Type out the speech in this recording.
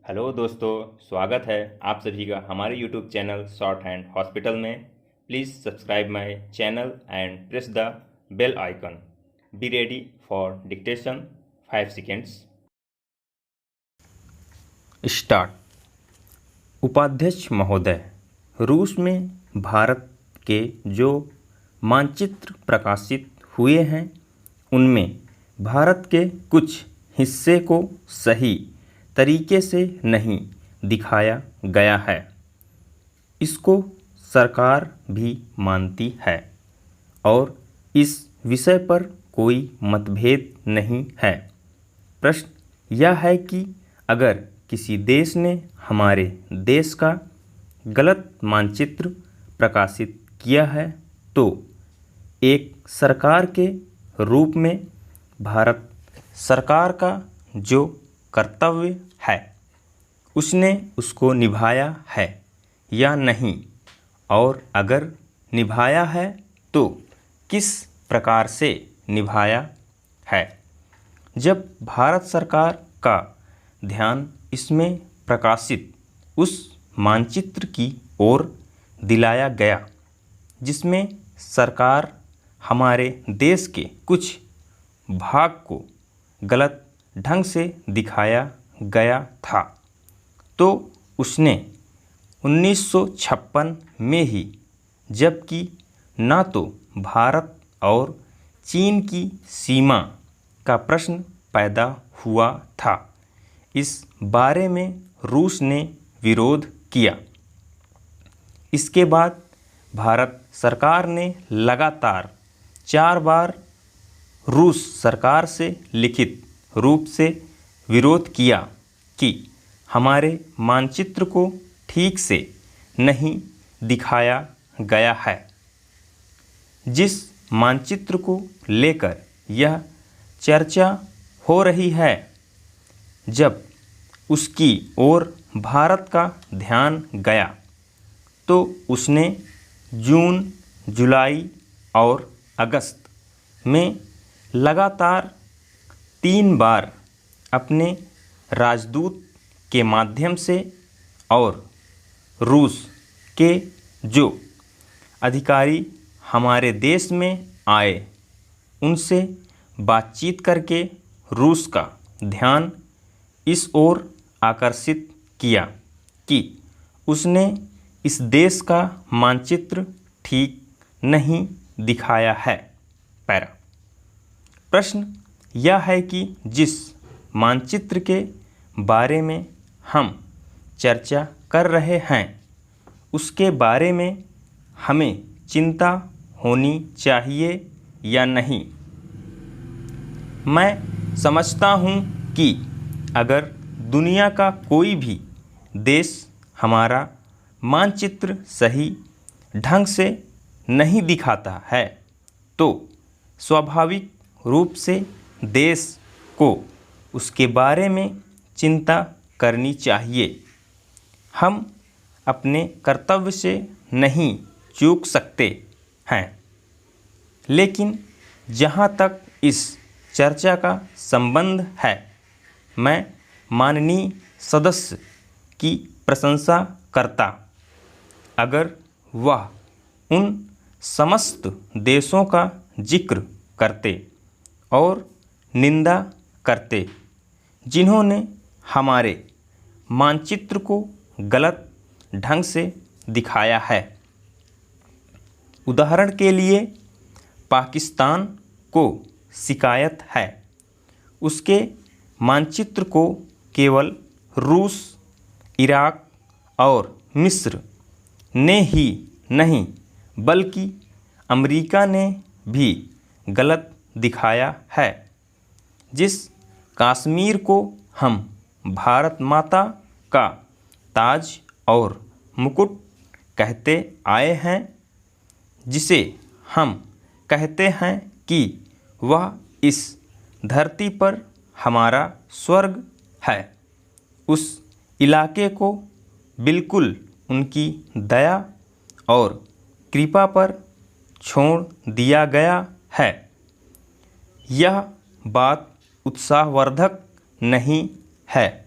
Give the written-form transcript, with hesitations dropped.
Hello दोस्तों, स्वागत है आप सभी का हमारे YouTube channel short hand hospital में। Please subscribe my channel and press the bell icon. Be ready for dictation 5 seconds। Start. उपाध्यक्ष महोदय, रूस में भारत के जो मानचित्र प्रकाशित हुए हैं उनमें भारत के कुछ हिस्से को सही तरीके से नहीं दिखाया गया है। इसको सरकार भी मानती है और इस विषय पर कोई मतभेद नहीं है। प्रश्न यह है कि अगर किसी देश ने हमारे देश का गलत मानचित्र प्रकाशित किया है तो एक सरकार के रूप में भारत सरकार का जो कर्तव्य है उसने उसको निभाया है या नहीं, और अगर निभाया है तो किस प्रकार से निभाया है। जब भारत सरकार का ध्यान इसमें प्रकाशित उस मानचित्र की ओर दिलाया गया जिसमें सरकार हमारे देश के कुछ भाग को गलत ढंग से दिखाया गया था, तो उसने 1956 में ही, जबकि न तो भारत और चीन की सीमा का प्रश्न पैदा हुआ था, इस बारे में रूस ने विरोध किया। इसके बाद भारत सरकार ने लगातार 4 बार रूस सरकार से लिखित रूप से विरोध किया कि हमारे मानचित्र को ठीक से नहीं दिखाया गया है। जिस मानचित्र को लेकर यह चर्चा हो रही है, जब उसकी ओर भारत का ध्यान गया तो उसने जून, जुलाई और अगस्त में लगातार 3 बार अपने राजदूत के माध्यम से और रूस के जो अधिकारी हमारे देश में आए उनसे बातचीत करके रूस का ध्यान इस ओर आकर्षित किया कि उसने इस देश का मानचित्र ठीक नहीं दिखाया है। पैरा। प्रश्न यह है कि जिस मानचित्र के बारे में हम चर्चा कर रहे हैं उसके बारे में हमें चिंता होनी चाहिए या नहीं। मैं समझता हूँ कि अगर दुनिया का कोई भी देश हमारा मानचित्र सही ढंग से नहीं दिखाता है तो स्वाभाविक रूप से देश को उसके बारे में चिंता करनी चाहिए। हम अपने कर्तव्य से नहीं चूक सकते हैं, लेकिन जहाँ तक इस चर्चा का संबंध है, मैं माननीय सदस्य की प्रशंसा करता अगर वह उन समस्त देशों का जिक्र करते और निंदा करते जिन्होंने हमारे मानचित्र को गलत ढंग से दिखाया है। उदाहरण के लिए पाकिस्तान को शिकायत है उसके मानचित्र को केवल रूस, इराक और मिस्र ने ही नहीं बल्कि अमेरिका ने भी गलत दिखाया है। जिस कश्मीर को हम भारत माता का ताज और मुकुट कहते आए हैं, जिसे हम कहते हैं कि वह इस धरती पर हमारा स्वर्ग है, उस इलाके को बिल्कुल उनकी दया और कृपा पर छोड़ दिया गया है। यह बात उत्साहवर्धक नहीं है।